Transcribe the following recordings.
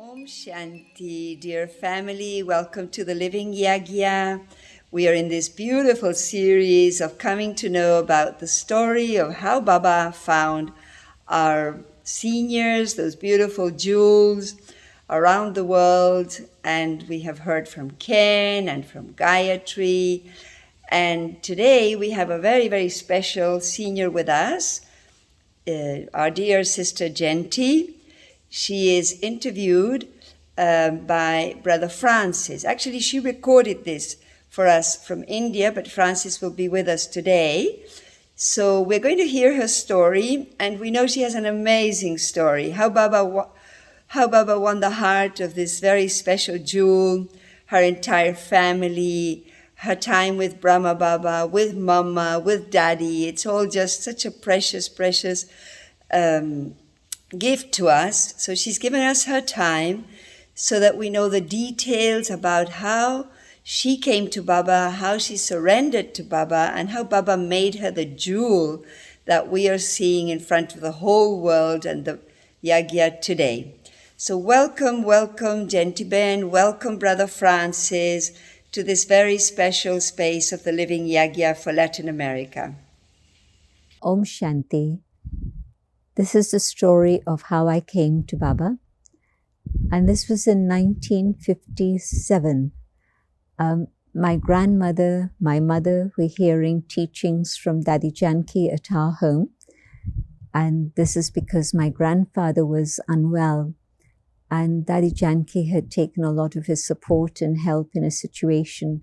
Om Shanti, dear family. Welcome to the Living Yagya. We are in this beautiful series of coming to know about the story of how Baba found our seniors, those beautiful jewels around the world. And we have heard from Ken and from Gayatri. And today we have a very, very special senior with us, our dear Sister Jayanti. She is interviewed by Brother Francis. Actually, she recorded this for us from India, but Francis will be with us today. So we're going to hear her story, and we know she has an amazing story, how Baba won the heart of this very special jewel, her entire family, her time with Brahma Baba, with Mama, with Daddy. It's all just such a precious, precious gift to us. So she's given us her time so that we know the details about how she came to Baba, how she surrendered to Baba, and how Baba made her the jewel that we are seeing in front of the whole world and the Yagya today. So welcome, Jayanti Ben, welcome Brother Francis to this very special space of the Living Yagya for Latin America. Om Shanti. This is the story of how I came to Baba. And this was in 1957. My grandmother, my mother were hearing teachings from Dadi Janki at our home. And this is because my grandfather was unwell. And Dadi Janki had taken a lot of his support and help in a situation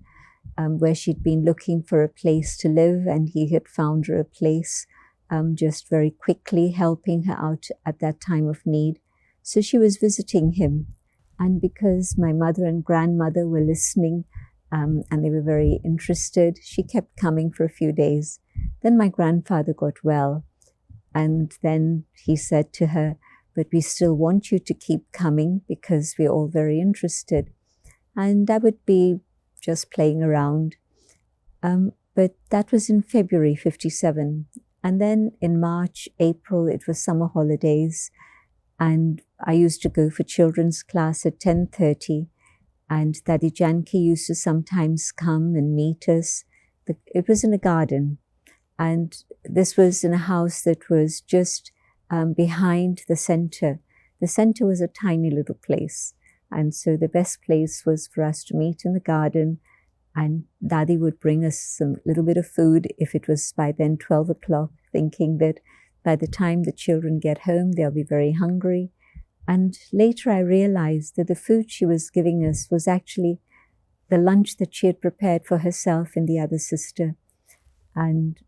where she'd been looking for a place to live, and he had found her a place just very quickly, helping her out at that time of need. So she was visiting him. And because my mother and grandmother were listening and they were very interested, she kept coming for a few days. Then my grandfather got well. And then he said to her, "But we still want you to keep coming because we're all very interested." And I would be just playing around. But that was in February 57. And then in March, April, it was summer holidays. And I used to go for children's class at 10:30. And Dadi Janki used to sometimes come and meet us. It was in a garden. And this was in a house that was just behind the center. The center was a tiny little place. And so the best place was for us to meet in the garden. And Dadi would bring us some little bit of food if it was by then 12 o'clock, thinking that by the time the children get home, they'll be very hungry. And later I realized that the food she was giving us was actually the lunch that she had prepared for herself and the other sister. And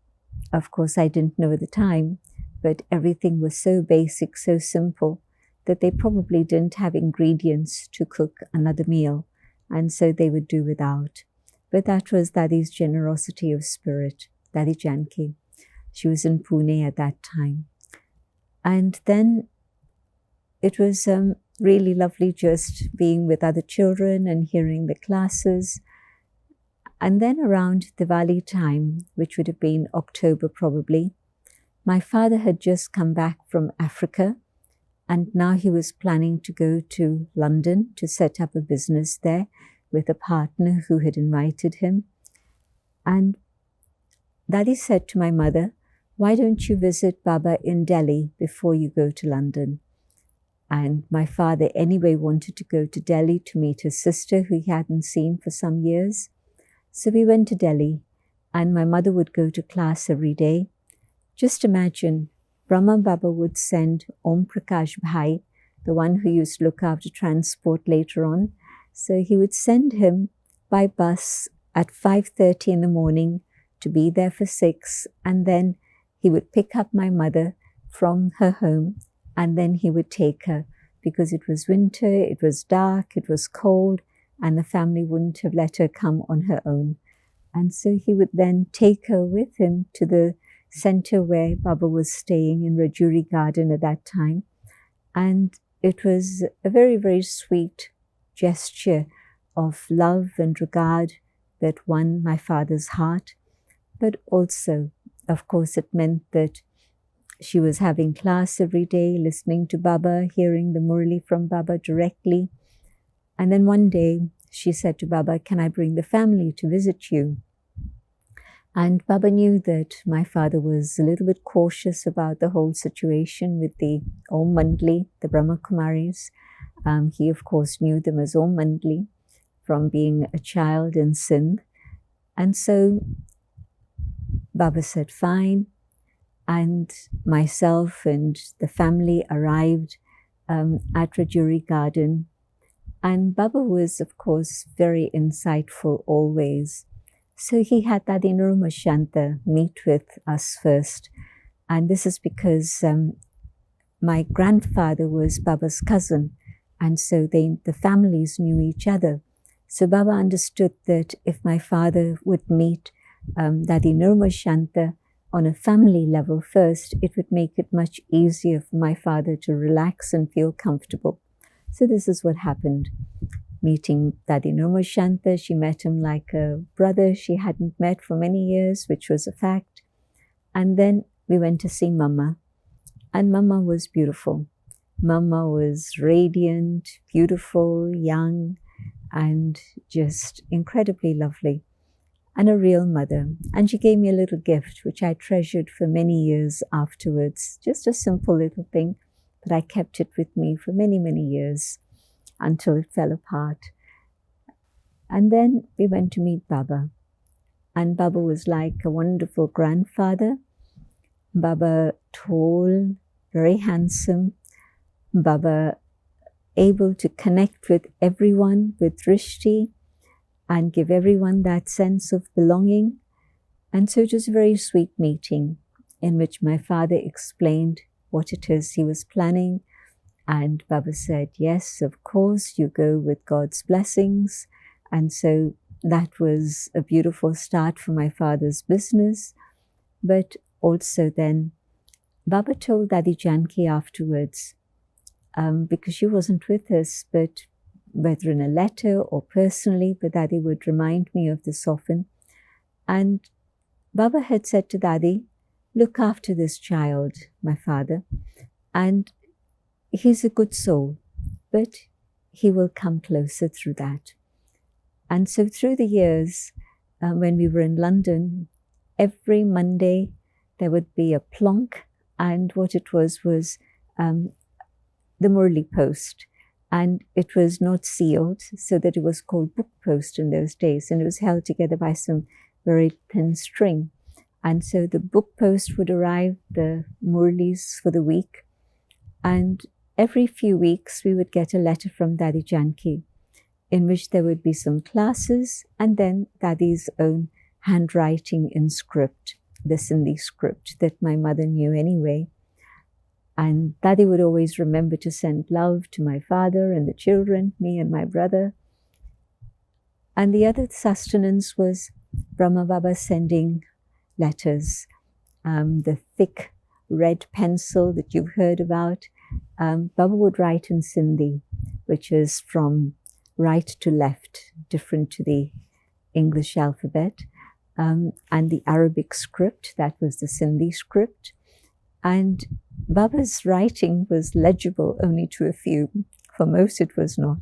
of course, I didn't know at the time, but everything was so basic, so simple, that they probably didn't have ingredients to cook another meal. And so they would do without. But that was Dadi's generosity of spirit, Dadi Janki. She was in Pune at that time. And then it was really lovely just being with other children and hearing the classes. And then around Diwali time, which would have been October probably, my father had just come back from Africa. And now he was planning to go to London to set up a business there with a partner who had invited him. And Dadi said to my mother, "Why don't you visit Baba in Delhi before you go to London?" And my father anyway wanted to go to Delhi to meet his sister who he hadn't seen for some years. So we went to Delhi, and my mother would go to class every day. Just imagine, Brahma Baba would send Om Prakash Bhai, the one who used to look after transport later on. So he would send him by bus at 5:30 in the morning to be there for 6. And then he would pick up my mother from her home, and then he would take her because it was winter, it was dark, it was cold, and the family wouldn't have let her come on her own. And so he would then take her with him to the center where Baba was staying in Rajuri Garden at that time. And it was a very, very sweet gesture of love and regard that won my father's heart. But also, of course, it meant that she was having class every day, listening to Baba, hearing the Murli from Baba directly. And then one day she said to Baba, "Can I bring the family to visit you?" And Baba knew that my father was a little bit cautious about the whole situation with the Om Mandli, the Brahma Kumaris. He, of course, knew them as Om Mandli from being a child in Sindh. And so Baba said, fine. And myself and the family arrived at Rajuri Garden. And Baba was, of course, very insightful always. So he had Dadi Nurma Shanta meet with us first. And this is because my grandfather was Baba's cousin. And so the families knew each other. So Baba understood that if my father would meet Dadi Nurma Shanta on a family level first, it would make it much easier for my father to relax and feel comfortable. So this is what happened. Meeting Dadi Nurma Shanta, she met him like a brother she hadn't met for many years, which was a fact. And then we went to see Mama. And Mama was beautiful. Mama was radiant, beautiful, young, and just incredibly lovely. And a real mother. And she gave me a little gift, which I treasured for many years afterwards. Just a simple little thing, but I kept it with me for many, many years until it fell apart. And then we went to meet Baba. And Baba was like a wonderful grandfather. Baba tall, very handsome. Baba able to connect with everyone with drishti and give everyone that sense of belonging. And so it was a very sweet meeting in which my father explained what it is he was planning. And Baba said, yes, of course, you go with God's blessings. And so that was a beautiful start for my father's business. But also then, Baba told Dadi Janki afterwards, because she wasn't with us, but whether in a letter or personally, but Dadi would remind me of this often. And Baba had said to Dadi, look after this child, my father, and he's a good soul, but he will come closer through that. And so through the years, when we were in London, every Monday there would be a plonk, and what it was the Murli post. And it was not sealed, so that it was called book post in those days, and it was held together by some very thin string. And so the book post would arrive, the Murlis for the week, and every few weeks we would get a letter from Dadi Janki, in which there would be some classes, and then Dadi's own handwriting in script, the Sindhi script that my mother knew anyway. And Dadi would always remember to send love to my father and the children, me and my brother. And the other sustenance was Brahma Baba sending letters. The thick red pencil that you've heard about, Baba would write in Sindhi, which is from right to left, different to the English alphabet, and the Arabic script, that was the Sindhi script. And Baba's writing was legible only to a few. For most it was not.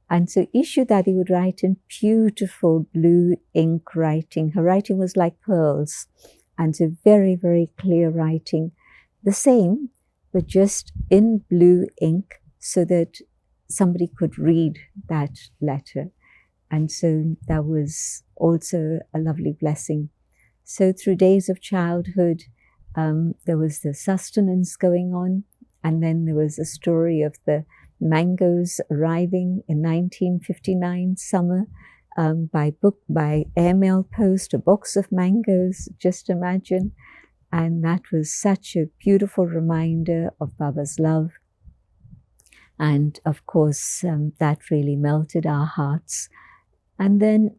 And so Ishu Dadi would write in beautiful blue ink writing. Her writing was like pearls. And so very, very clear writing. The same, but just in blue ink so that somebody could read that letter. And so that was also a lovely blessing. So through days of childhood, there was the sustenance going on, and then there was a story of the mangoes arriving in 1959 summer by airmail post, a box of mangoes, just imagine. And that was such a beautiful reminder of Baba's love. And of course, that really melted our hearts. And then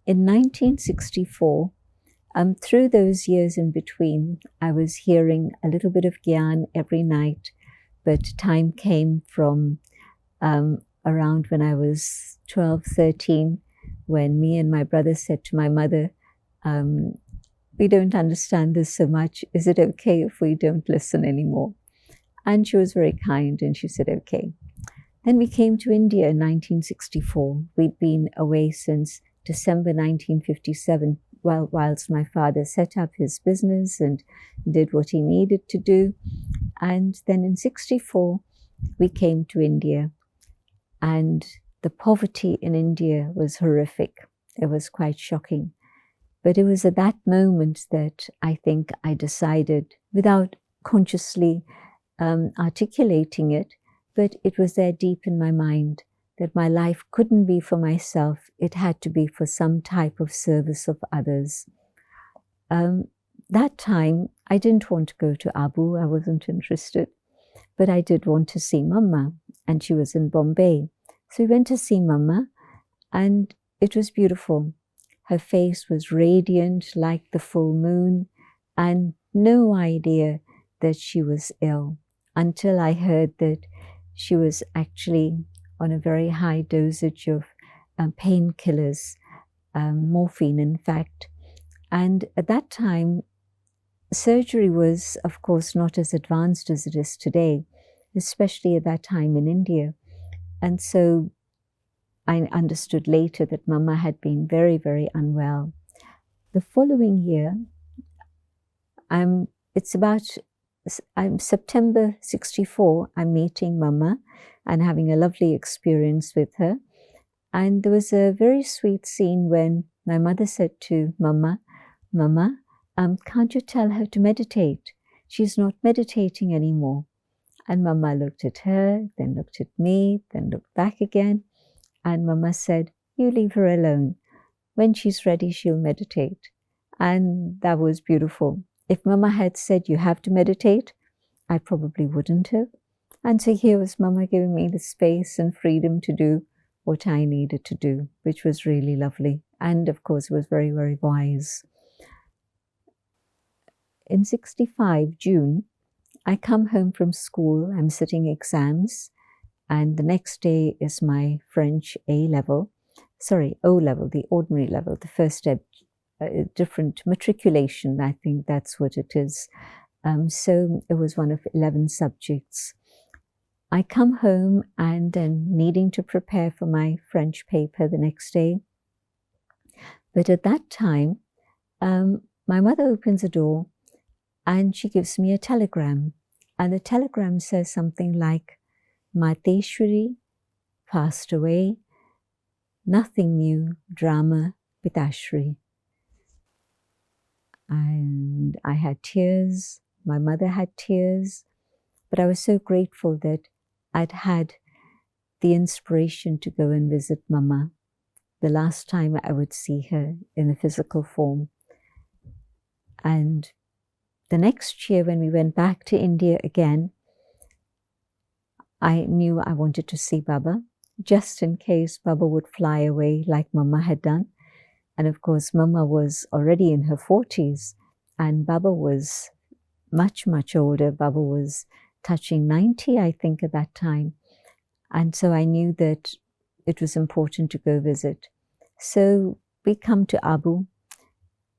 in 1964, through those years in between, I was hearing a little bit of Gyan every night, but time came from around when I was 12, 13, when me and my brother said to my mother, we don't understand this so much. Is it okay if we don't listen anymore? And she was very kind and she said, okay. Then we came to India in 1964. We'd been away since December 1957, whilst my father set up his business and did what he needed to do. And then in 64, we came to India. And the poverty in India was horrific. It was quite shocking. But it was at that moment that I think I decided, without consciously articulating it, but it was there deep in my mind, that my life couldn't be for myself. It had to be for some type of service of others. That time, I didn't want to go to Abu. I wasn't interested. But I did want to see Mama, and she was in Bombay. So we went to see Mama, and it was beautiful. Her face was radiant like the full moon, and no idea that she was ill, until I heard that she was actually on a very high dosage of painkillers, morphine in fact. And at that time, surgery was, of course, not as advanced as it is today, especially at that time in India. And so I understood later that Mama had been very, very unwell. The following year, September 64, I'm meeting Mama and having a lovely experience with her. And there was a very sweet scene when my mother said to Mama, Mama, can't you tell her to meditate? She's not meditating anymore. And Mama looked at her, then looked at me, then looked back again. And Mama said, you leave her alone. When she's ready, she'll meditate. And that was beautiful. If Mama had said, you have to meditate, I probably wouldn't have. And so here was Mama giving me the space and freedom to do what I needed to do, which was really lovely. And of course, it was very, very wise. In 65, June, I come home from school. I'm sitting exams. And the next day is my French O-level, the ordinary level, the first step, different matriculation. I think that's what it is. So it was one of 11 subjects. I come home and then needing to prepare for my French paper the next day. But at that time, my mother opens the door and she gives me a telegram. And the telegram says something like, Mateshwari passed away, nothing new, drama, Pitashri. And I had tears, my mother had tears, but I was so grateful that I'd had the inspiration to go and visit Mama, the last time I would see her in a physical form. And the next year when we went back to India again, I knew I wanted to see Baba, just in case Baba would fly away like Mama had done. And of course, Mama was already in her 40s and Baba was much, much older. Baba was touching 90, I think, at that time. And so I knew that it was important to go visit. So we come to Abu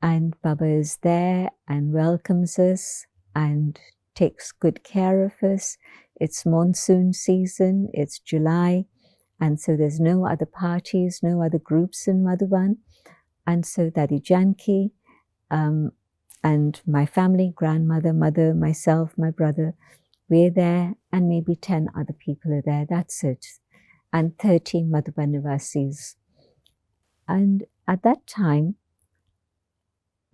and Baba is there and welcomes us and takes good care of us. It's monsoon season, it's July, and so there's no other parties, no other groups in Madhuban. And so Dadi Janki and my family, grandmother, mother, myself, my brother, we're there, and maybe 10 other people are there, that's it. And 30 Madhuban Nivasis. And at that time,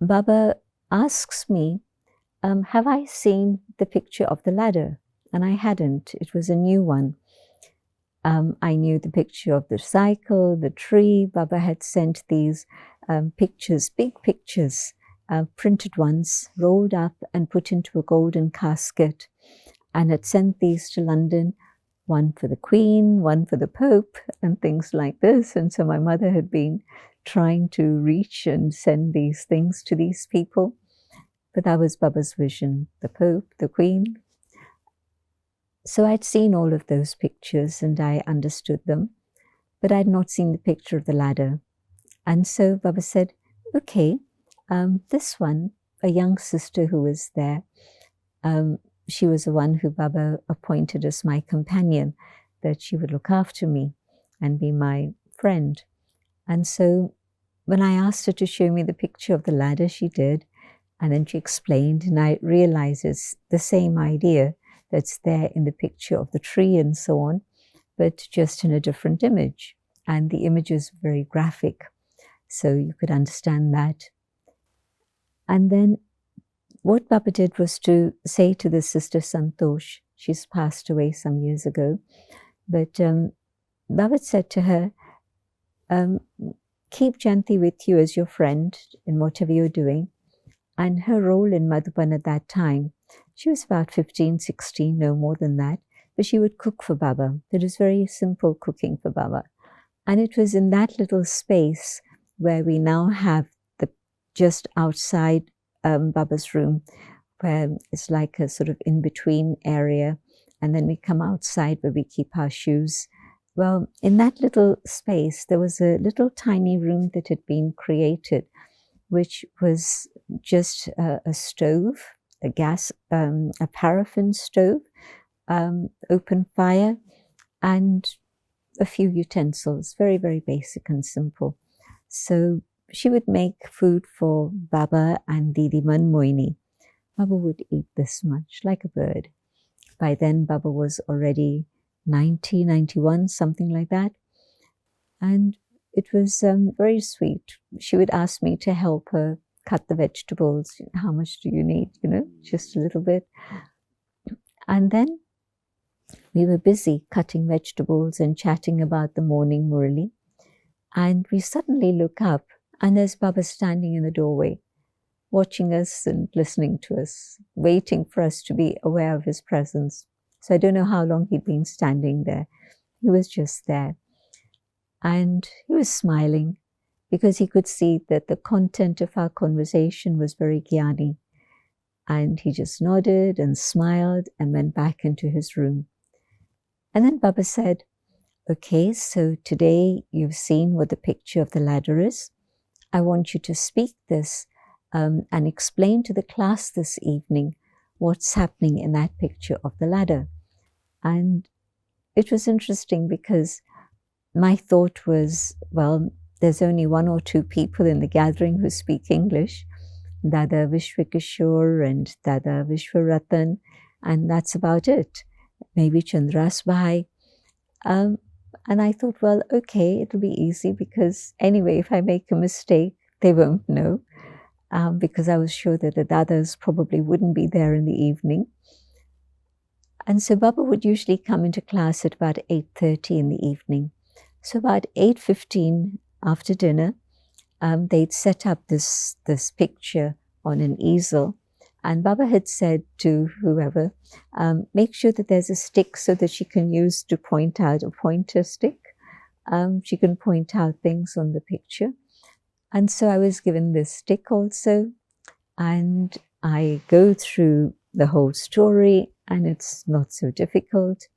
Baba asks me, have I seen the picture of the ladder? And I hadn't. It was a new one. I knew the picture of the cycle, the tree. Baba had sent these pictures, big pictures, printed ones, rolled up and put into a golden casket, and had sent these to London, one for the Queen, one for the Pope, and things like this. And so my mother had been trying to reach and send these things to these people. But that was Baba's vision, the Pope, the Queen. So I'd seen all of those pictures and I understood them, but I'd not seen the picture of the ladder. And so Baba said, okay, this one a young sister who was there. She was the one who Baba appointed as my companion, that she would look after me and be my friend. And so when I asked her to show me the picture of the ladder, she did. And then she explained, and I realized it's the same idea that's there in the picture of the tree and so on, but just in a different image. And the image is very graphic, so you could understand that. And then what Baba did was to say to the sister Santosh, she's passed away some years ago, but Baba said to her, keep Jayanti with you as your friend in whatever you're doing. And her role in Madhuban at that time, she was about 15, 16, no more than that, but she would cook for Baba. It was very simple cooking for Baba. And it was in that little space where we now have the just outside Baba's room, where it's like a sort of in-between area. And then we come outside where we keep our shoes. Well, in that little space, there was a little tiny room that had been created, which was just a stove, a gas, a paraffin stove, open fire, and a few utensils, very, very basic and simple. So she would make food for Baba and Didi Manmoini. Baba would eat this much, like a bird. By then, Baba was already 90, 91, something like that. And it was very sweet. She would ask me to help her cut the vegetables. How much do you need? Just a little bit. And then we were busy cutting vegetables and chatting about the morning murli. And we suddenly look up, and there's Baba standing in the doorway, watching us and listening to us, waiting for us to be aware of his presence. So I don't know how long he'd been standing there. He was just there. And he was smiling because he could see that the content of our conversation was very jnani. And he just nodded and smiled and went back into his room. And then Baba said, okay, so today you've seen what the picture of the ladder is. I want you to speak this and explain to the class this evening what's happening in that picture of the ladder. And it was interesting because my thought was, well, there's only one or two people in the gathering who speak English, Dada Vishwakishore and Dada Vishwaratan, and that's about it. Maybe Chandras Bhai. And I thought, well, okay, it'll be easy because anyway, if I make a mistake, they won't know, because I was sure that the Dadas probably wouldn't be there in the evening. And so Baba would usually come into class at about 8:30 in the evening. So about 8:15 after dinner, they'd set up this picture on an easel. And Baba had said to whoever, make sure that there's a stick so that she can use to point out, a pointer stick. She can point out things on the picture. And so I was given this stick also. And I go through the whole story, and it's not so difficult.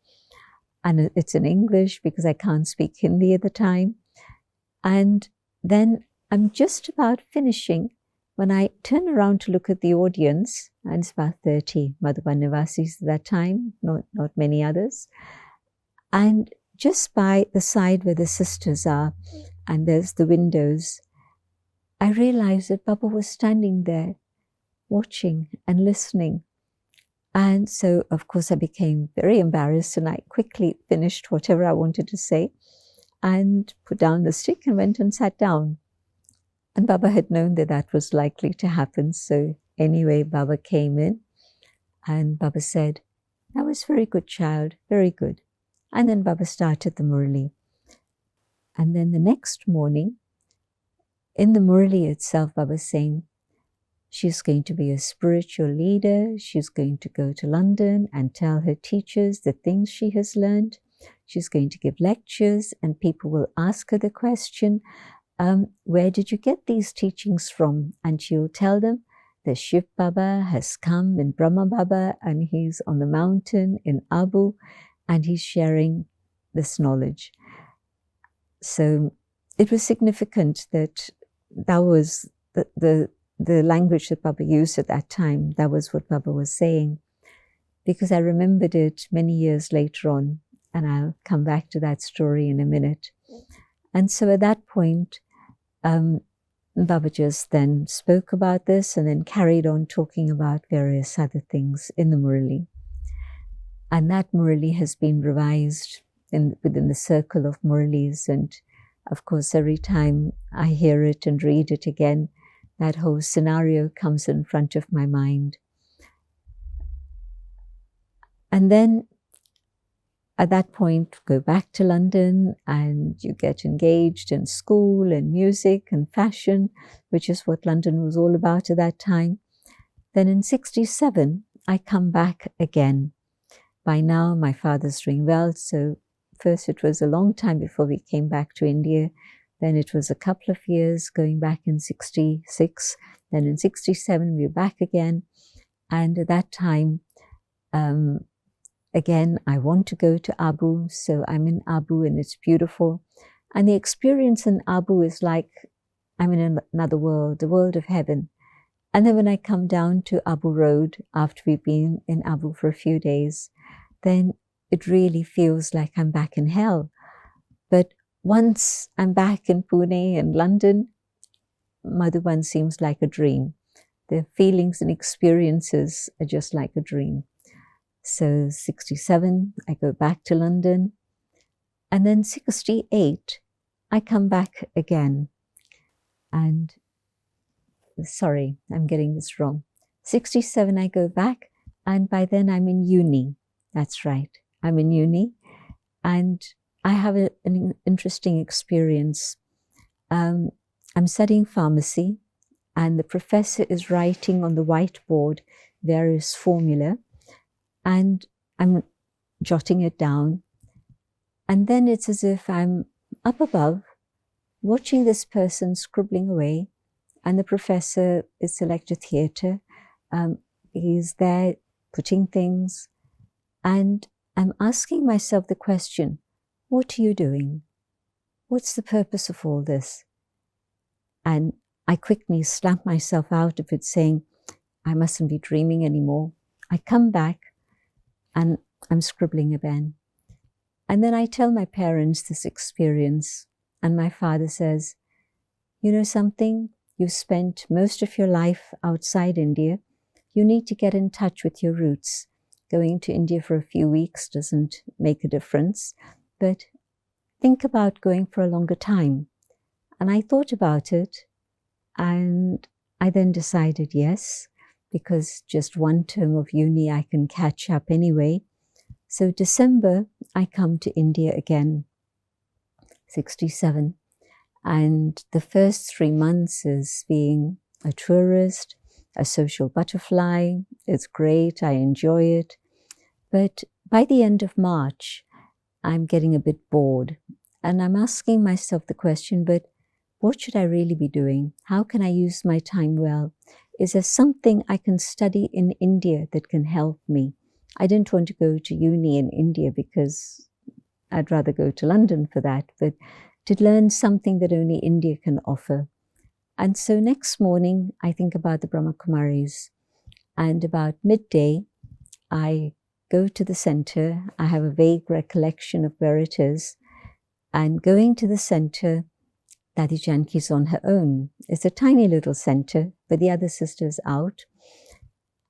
And it's in English because I can't speak Hindi at the time. And then I'm just about finishing when I turn around to look at the audience, and it's about 30 Madhuban Nivasis at that time, not many others. And just by the side where the sisters are, and there's the windows, I realized that Baba was standing there, watching and listening. And so, of course, I became very embarrassed, and I quickly finished whatever I wanted to say and put down the stick and went and sat down. And Baba had known that that was likely to happen. So anyway, Baba came in and Baba said, that was very good, child, very good. And then Baba started the Murli. And then the next morning, in the Murli itself, Baba saying, she's going to be a spiritual leader. She's going to go to London and tell her teachers the things she has learned. She's going to give lectures, and people will ask her the question, where did you get these teachings from? And she'll tell them, the Shiv Baba has come in Brahma Baba, and he's on the mountain in Abu, and he's sharing this knowledge. So it was significant that that was the the language that Baba used at that time, that was what Baba was saying, because I remembered it many years later on, and I'll come back to that story in a minute. And so at that point, Baba just then spoke about this and then carried on talking about various other things in the Murali. And that Murali has been revised within the circle of Muralis. And of course, every time I hear it and read it again, that whole scenario comes in front of my mind. And then at that point, go back to London and you get engaged in school and music and fashion, which is what London was all about at that time. Then in 1967, I come back again. By now, my father's doing well. So first it was a long time before we came back to India. Then it was a couple of years going back in 1966. Then in 1967, we were back again. And at that time, again, I want to go to Abu, so I'm in Abu and it's beautiful. And the experience in Abu is like I'm in another world, the world of heaven. And then when I come down to Abu Road, after we've been in Abu for a few days, then it really feels like I'm back in hell. But once I'm back in Pune and London, Madhuban seems like a dream. The feelings and experiences are just like a dream. So 1967, I go back to London. And then 1968, I come back again. And sorry, I'm getting this wrong. 1967, I go back. And by then I'm in uni. That's right. I'm in uni. And I have an interesting experience. I'm studying pharmacy. And the professor is writing on the whiteboard various formula. And I'm jotting it down. And then it's as if I'm up above, watching this person scribbling away. And the professor is Selector Theatre. He's there putting things. And I'm asking myself the question, what are you doing? What's the purpose of all this? And I quickly snap myself out of it, saying, I mustn't be dreaming anymore. I come back. And I'm scribbling again. And then I tell my parents this experience. And my father says, you know something? You've spent most of your life outside India. You need to get in touch with your roots. Going to India for a few weeks doesn't make a difference. But think about going for a longer time. And I thought about it. And I then decided yes. Because just one term of uni I can catch up anyway. So December, I come to India again, 1967. And the first 3 months is being a tourist, a social butterfly. It's great, I enjoy it. But by the end of March, I'm getting a bit bored. And I'm asking myself the question, but what should I really be doing? How can I use my time well? Is there something I can study in India that can help me? I didn't want to go to uni in India because I'd rather go to London for that, but to learn something that only India can offer. And so next morning, I think about the Brahma Kumaris, and about midday, I go to the center. I have a vague recollection of where it is, and going to the center, Dadi Janki's on her own. It's a tiny little center, but the other sister's out.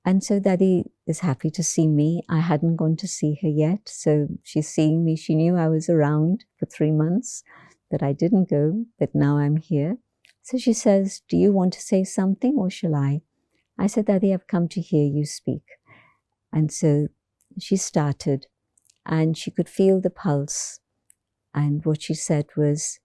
And so Dadi is happy to see me. I hadn't gone to see her yet, so she's seeing me. She knew I was around for 3 months, but I didn't go, but now I'm here. So she says, do you want to say something or shall I? I said, Dadi, I've come to hear you speak. And so she started, and she could feel the pulse. And what she said was,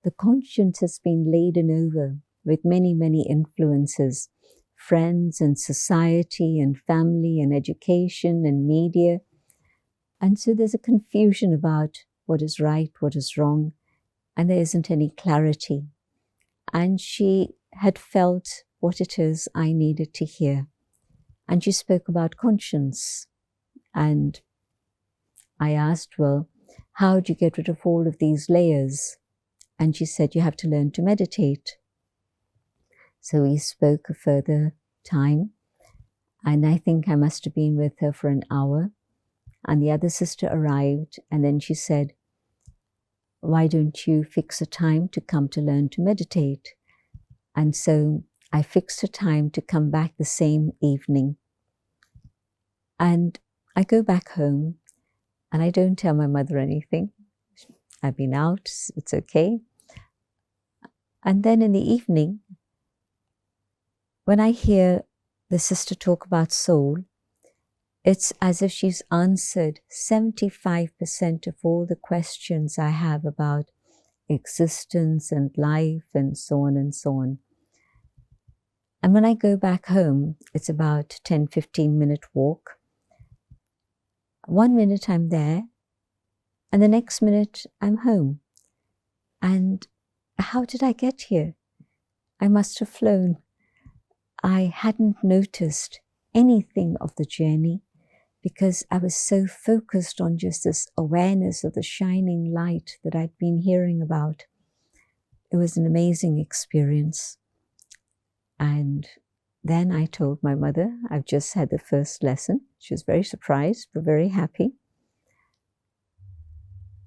the conscience has been laden over with many, many influences, friends and society and family and education and media. And so there's a confusion about what is right, what is wrong, and there isn't any clarity. And she had felt what it is I needed to hear. And she spoke about conscience. And I asked, well, how do you get rid of all of these layers? And she said, you have to learn to meditate. So we spoke a further time, and I think I must have been with her for an hour. And the other sister arrived, and then she said, why don't you fix a time to come to learn to meditate? And so I fixed a time to come back the same evening. And I go back home, and I don't tell my mother anything. I've been out, it's okay. And then in the evening, when I hear the sister talk about soul, it's as if she's answered 75% of all the questions I have about existence and life and so on and so on. And when I go back home, it's about 10-15 minute walk. 1 minute I'm there, and the next minute I'm home. And how did I get here? I must have flown. I hadn't noticed anything of the journey because I was so focused on just this awareness of the shining light that I'd been hearing about. It was an amazing experience. And then I told my mother, I've just had the first lesson. She was very surprised, but very happy.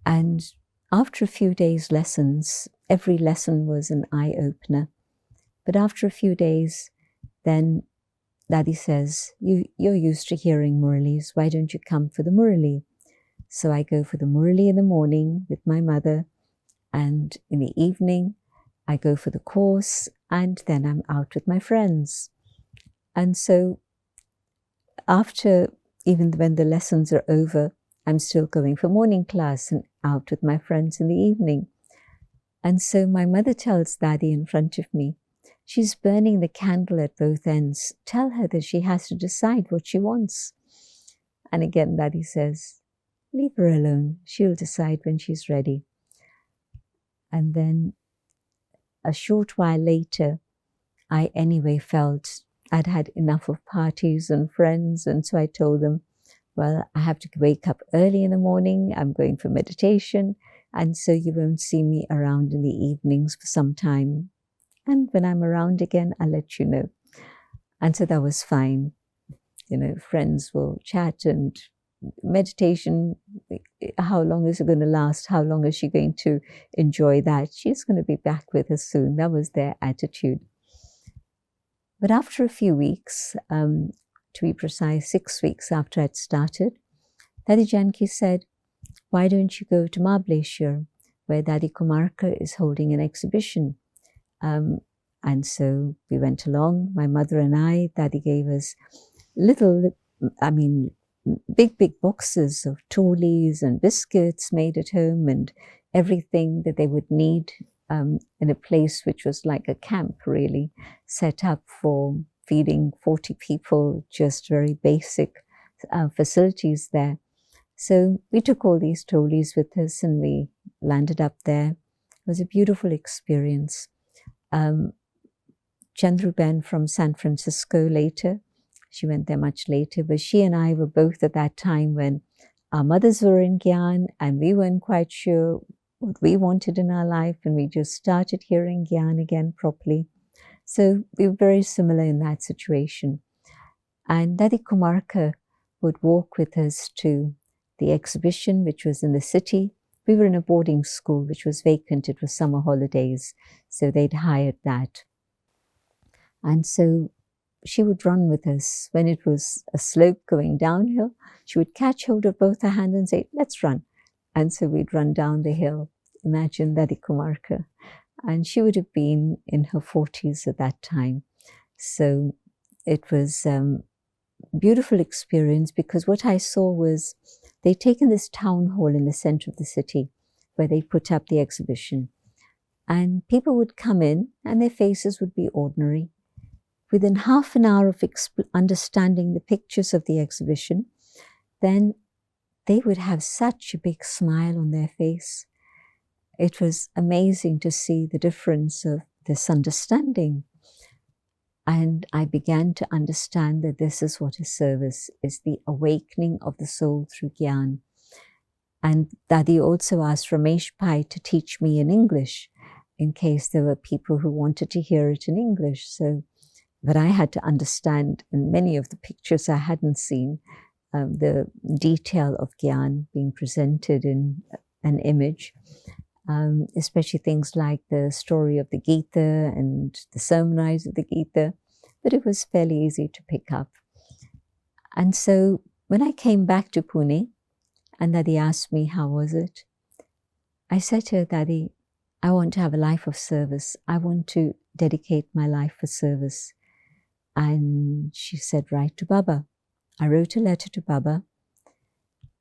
And after a few days' lessons, every lesson was an eye-opener. But after a few days, then Daddy says, you're used to hearing Murlis, why don't you come for the Murli? So I go for the Murli in the morning with my mother, and in the evening I go for the course, and then I'm out with my friends. And so after, even when the lessons are over, I'm still going for morning class and out with my friends in the evening. And so my mother tells Daddy in front of me, she's burning the candle at both ends. Tell her that she has to decide what she wants. And again, Daddy says, leave her alone. She'll decide when she's ready. And then a short while later, I anyway felt I'd had enough of parties and friends. And so I told them, well, I have to wake up early in the morning. I'm going for meditation. And so you won't see me around in the evenings for some time. And when I'm around again, I'll let you know. And so that was fine. You know, friends will chat, and meditation, how long is it going to last? How long is she going to enjoy that? She's going to be back with us soon. That was their attitude. But after a few weeks, to be precise, 6 weeks after I'd started, Daddy Janki said, why don't you go to Mahabaleshwar, where Daddy Kumarka is holding an exhibition? And so we went along, my mother and I. Daddy gave us big boxes of tolis and biscuits made at home and everything that they would need in a place which was like a camp, really, set up for feeding 40 people, just very basic facilities there. So we took all these tolis with us and we landed up there. It was a beautiful experience. Chandruben from San Francisco later, she went there much later, but she and I were both at that time when our mothers were in Gyan and we weren't quite sure what we wanted in our life, and we just started hearing Gyan again properly. So we were very similar in that situation. And Daddy Kumarka would walk with us to the exhibition, which was in the city. We were in a boarding school which was vacant. It was summer holidays, so they'd hired that. And so she would run with us. When it was a slope going downhill, she would catch hold of both her hands and say, let's run. And so we'd run down the hill. Imagine Daddy Kumarka. And she would have been in her 40s at that time. So it was a beautiful experience, because what I saw was they'd taken this town hall in the center of the city where they put up the exhibition. And people would come in and their faces would be ordinary. Within half an hour of understanding the pictures of the exhibition, then they would have such a big smile on their face. It was amazing to see the difference of this understanding. And I began to understand that this is what is service, is the awakening of the soul through Gyan. And Daddy also asked Ramesh Pai to teach me in English. in case there were people who wanted to hear it in English. So, but I had to understand, in many of the pictures I hadn't seen, the detail of Gyan being presented in an image, especially things like the story of the Gita and the sermonize of the Gita, but it was fairly easy to pick up. And so when I came back to Pune, and Dadi asked me, how was it? I said to her, Dadi, I want to have a life of service. I want to dedicate my life for service. And she said, write to Baba. I wrote a letter to Baba,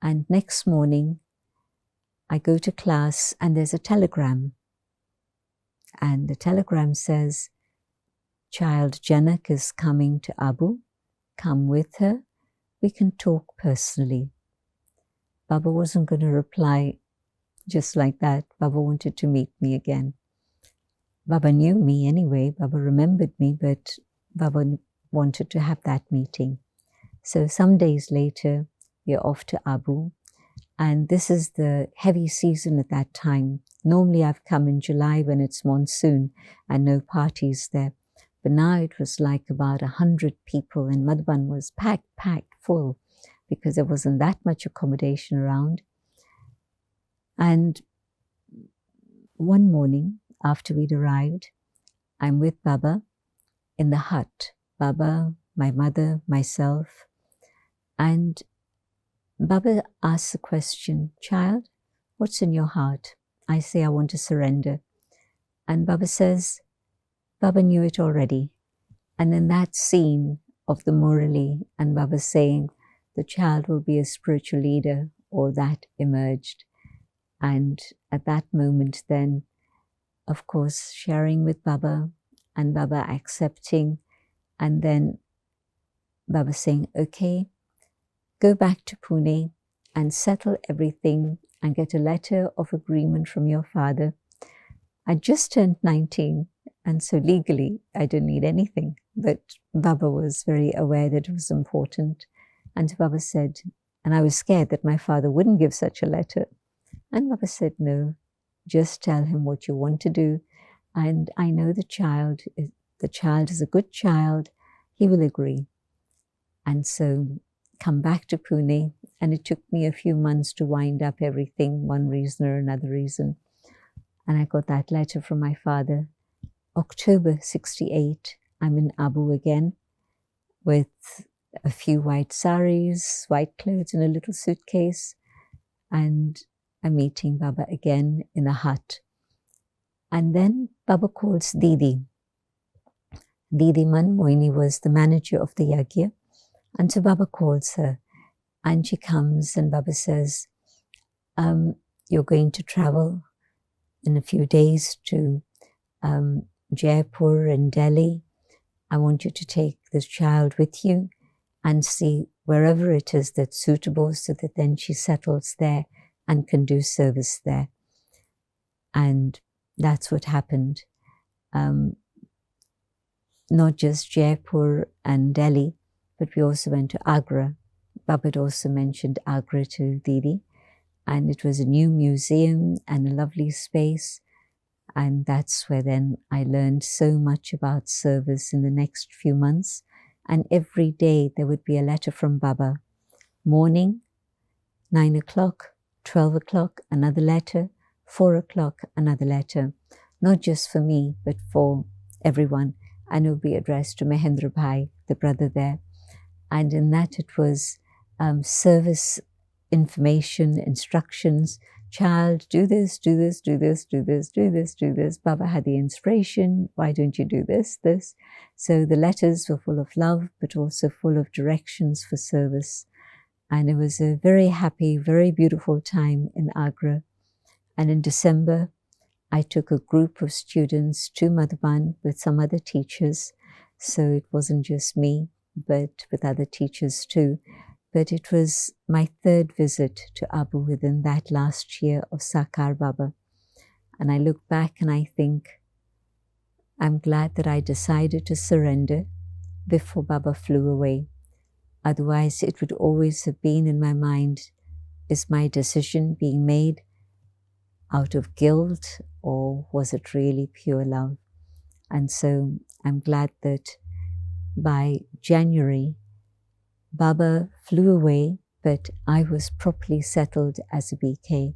and next morning I go to class and there's a telegram. And the telegram says, child Janak is coming to Abu. Come with her. We can talk personally. Baba wasn't going to reply just like that. Baba wanted to meet me again. Baba knew me anyway. Baba remembered me, but Baba wanted to have that meeting. So some days later, we're off to Abu. And this is the heavy season at that time. Normally I've come in July when it's monsoon and no parties there. But now it was like about 100 people, and Madhban was packed full because there wasn't that much accommodation around. And one morning after we'd arrived, I'm with Baba in the hut. Baba, my mother, myself. And Baba asks the question, child, what's in your heart? I say, I want to surrender. And Baba says, Baba knew it already. And in that scene of the Murali and Baba saying, the child will be a spiritual leader, or that emerged. And at that moment then, of course, sharing with Baba and Baba accepting, and then Baba saying, okay, go back to Pune and settle everything and get a letter of agreement from your father. I just turned 19, and so legally I didn't need anything, but Baba was very aware that it was important. And Baba said, and I was scared that my father wouldn't give such a letter. And Baba said, no, just tell him what you want to do. And I know the child is a good child. He will agree. And so come back to Pune. And it took me a few months to wind up everything, one reason or another reason. And I got that letter from my father. October 68, I'm in Abu again with a few white saris, white clothes in a little suitcase. And I'm meeting Baba again in a hut. And then Baba calls Didi. Didi Man Moini was the manager of the yagya. And so Baba calls her. And she comes and Baba says, you're going to travel in a few days to Jaipur and Delhi. I want you to take this child with you and see wherever it is that's suitable, so that then she settles there and can do service there. And that's what happened. Not just Jaipur and Delhi, but we also went to Agra. Baba had also mentioned Agra to Didi. And it was a new museum and a lovely space. And that's where then I learned so much about service in the next few months. And every day there would be a letter from Baba. Morning, 9 o'clock, 12 o'clock, another letter, 4 o'clock, another letter. Not just for me, but for everyone. And it would be addressed to Mahendra Bhai, the brother there. And in that it was service information, instructions. Child, do this, do this, do this, do this, do this, do this. Baba had the inspiration. Why don't you do this, this? So the letters were full of love, but also full of directions for service. And it was a very happy, very beautiful time in Agra. And in December, I took a group of students to Madhban with some other teachers. So it wasn't just me, but with other teachers too. But it was my third visit to Abu within that last year of Sakar Baba. And I look back and I think, I'm glad that I decided to surrender before Baba flew away. Otherwise, it would always have been in my mind, is my decision being made out of guilt, or was it really pure love? And so I'm glad that by January, Baba flew away, but I was properly settled as a BK.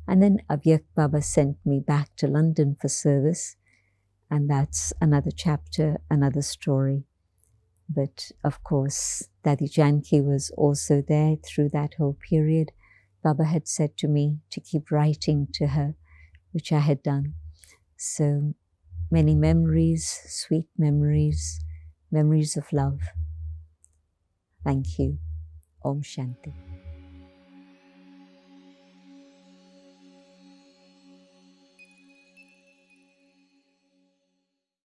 And then Avyak Baba sent me back to London for service. And that's another chapter, another story. But of course, Dadi Janki was also there through that whole period. Baba had said to me to keep writing to her, which I had done. So many memories, sweet memories, memories of love. Thank you. Om Shanti.